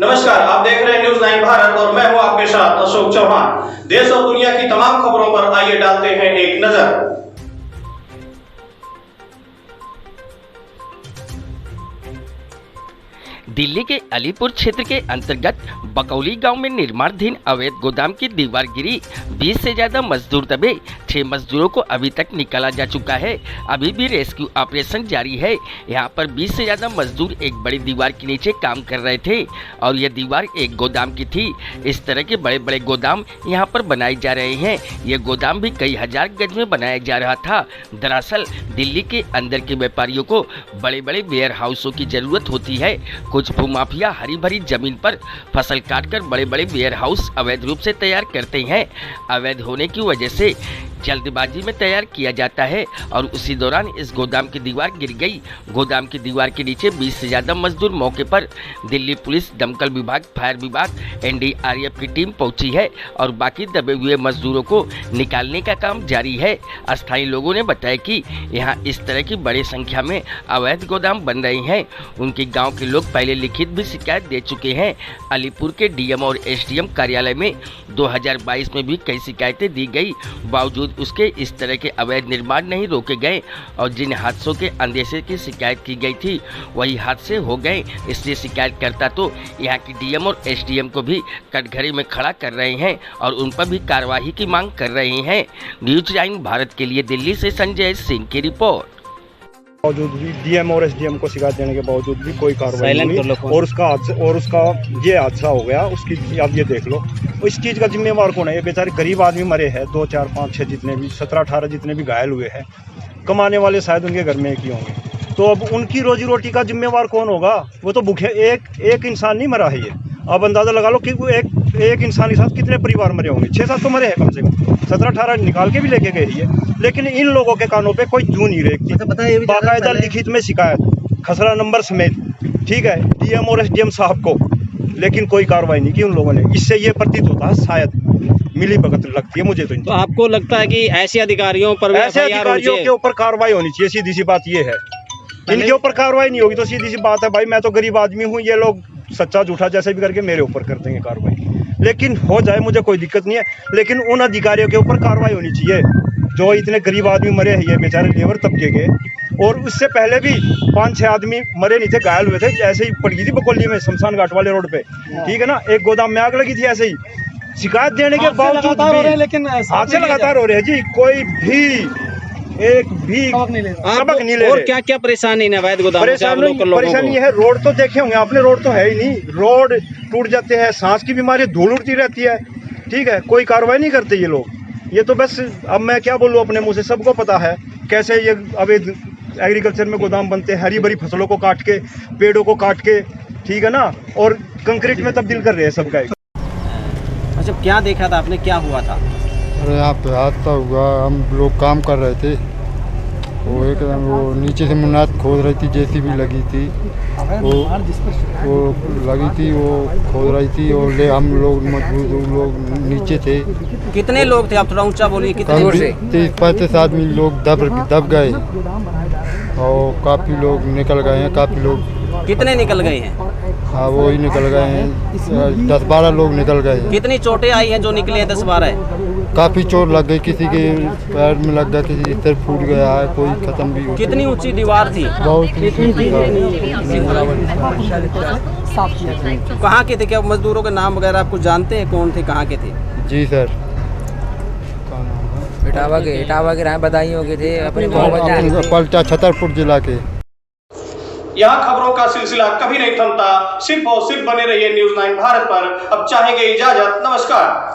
नमस्कार, आप देख रहे हैं न्यूज़ 9 भारत और मैं हूं आपके साथ अशोक चौहान। देश और दुनिया की तमाम खबरों पर आइए डालते हैं एक नजर। दिल्ली के अलीपुर क्षेत्र के अंतर्गत बकौली गांव में निर्माणाधीन अवैध गोदाम की दीवार गिरी। 20 से ज्यादा मजदूर दबे। 6 मजदूरों को अभी तक निकाला जा चुका है। अभी भी रेस्क्यू ऑपरेशन जारी है। यहां पर 20 से ज्यादा मजदूर एक बड़ी दीवार के नीचे काम कर रहे थे और यह दीवार एक गोदाम की थी। इस तरह के बड़े बड़े गोदाम यहाँ पर बनाए जा रहे हैं। ये गोदाम भी कई हजार गज में बनाया जा रहा था। दरअसल दिल्ली के अंदर के व्यापारियों को बड़े बड़े वेयर हाउसों की जरूरत होती है। कुछ भूमाफिया हरी भरी जमीन पर फसल काटकर बड़े बड़े वेयर हाउस अवैध रूप से तैयार करते हैं। अवैध होने की वजह से जल्दबाजी में तैयार किया जाता है और उसी दौरान इस गोदाम की दीवार गिर गई। गोदाम की दीवार के नीचे 20 से ज्यादा मजदूर मौके पर दिल्ली पुलिस, दमकल विभाग, फायर विभाग, NDRF की टीम पहुंची है और बाकी दबे हुए मजदूरों को निकालने का काम जारी है। स्थानीय लोगों ने बताया कि यहाँ इस तरह की बड़ी संख्या में अवैध गोदाम बन रहे हैं। उनके गाँव के लोग पहले लिखित भी शिकायत दे चुके हैं। अलीपुर के DM और SDM कार्यालय में 2022 में भी कई शिकायतें दी गई, बावजूद उसके इस तरह के अवैध निर्माण नहीं रोके गए और जिन हादसों के अंदेशे की शिकायत की गई थी वही हादसे हो गए। इसलिए शिकायतकर्ता तो यहाँ की DM और SDM को भी कटघरे में खड़ा कर रहे हैं और उन पर भी कार्रवाई की मांग कर रहे हैं। न्यूज़ 9 भारत के लिए दिल्ली से संजय सिंह की रिपोर्ट। बावजूद भी DM और SDM को शिकायत देने के बावजूद भी कोई कार्रवाई नहीं हुई और उसका ये हादसा हो गया। उसकी आप ये देख लो, इस चीज़ का जिम्मेवार कौन है? ये बेचारे गरीब आदमी मरे हैं, 2, 4, 5, 6 जितने भी 17, 18 जितने भी घायल हुए हैं। कमाने वाले शायद उनके घर में एक ही होंगे। तो अब उनकी रोजी रोटी का जिम्मेवार कौन होगा? वो तो भूखे एक इंसान नहीं मरा है। ये अब अंदाज़ा लगा लो कि वो एक इंसान के साथ कितने परिवार मरे होंगे। 6-7 तो मरे हैं कम से कम। 17-18 निकाल के भी लेके गए ये, लेकिन इन लोगों के कानों पे कोई जू नहीं रेखती। बाकायदा लिखित में शिकायत, खसरा नंबर समेत, ठीक है, DM और SDM साहब को, लेकिन कोई कार्रवाई नहीं की उन लोगों ने। इससे ये प्रतीत होता है शायद मिली भगत लगती है मुझे तो आपको लगता है कि ऐसे अधिकारियों पर के ऊपर कार्रवाई होनी चाहिए। सीधी सी बात ये है, इनके ऊपर कार्रवाई नहीं होगी तो सीधी सी बात है भाई, मैं तो गरीब आदमी हूँ, ये लोग सच्चा झूठा जैसे भी करके मेरे ऊपर कर देंगे कार्रवाई। लेकिन हो जाए, मुझे कोई दिक्कत नहीं है, लेकिन उन अधिकारियों के ऊपर कार्रवाई होनी चाहिए जो इतने गरीब आदमी मरे हैं, ये बेचारे लेबर तबके के। और उससे पहले भी 5-6 आदमी मरे नहीं थे, घायल हुए थे। ऐसे ही पड़ गई थी बकोली में, शमशान घाट वाले रोड पे, ठीक है ना, एक गोदाम में आग लगी थी ऐसे ही। शिकायत देने के बावजूद भी लेकिन हादसे लगातार हो रहे हैं जी, कोई भी एक भी सबक नहीं ले। और क्या क्या परेशानी है अवैध गोदाम? परेशानी है, रोड तो देखे होंगे आपने, रोड तो है ही नहीं, रोड टूट जाते हैं, सांस की बीमारी, धूल उड़ती रहती है, ठीक है, कोई कार्रवाई नहीं करते ये लोग। ये तो बस, अब मैं क्या बोलूँ अपने मुंह से, सबको पता है कैसे ये अवैध एग्रीकल्चर में गोदाम बनते हैं। हरी भरी फसलों को काट के, पेड़ों को काट के, ठीक है ना, और कंक्रीट में तब्दील कर रहे हैं सबका। अच्छा, क्या देखा था आपने, क्या हुआ था? अरे यहाँ पे हादसा हुआ, हम लोग काम कर रहे थे, वो एकदम वो नीचे से मुन्नाद खोद रही थी, JCB लगी थी, वो लगी थी, वो खोद रही थी और हम लोग मजबूर लोग नीचे थे। कितने लोग थे? आप थोड़ा ऊंचा बोलिए। कितने? 30-35 आदमी लोग दब गए और काफ़ी लोग निकल गए हैं। काफ़ी लोग कितने निकल गए हैं? हाँ, वो ही निकल गए हैं, 10-12 लोग निकल गए हैं। कितनी चोटें आई हैं जो निकले हैं? 10-12। काफ़ी चोट लग गई, किसी के पैर में लग गया, किसी सिर फूट गया है, कोई खत्म भी हो। कितनी ऊंची दीवार थी? बहुत। कहाँ के थे? क्या मजदूरों के नाम वगैरह आपको जानते हैं, कौन थे, कहाँ के थे? जी सर, इटावा के रहे, बदायूं के थे, अपने पलटा छतरपुर जिला के। यहाँ खबरों का सिलसिला कभी नहीं थमता, सिर्फ और सिर्फ बने रहिए न्यूज़ 9 भारत पर। अब चाहेंगे इजाजत, नमस्कार।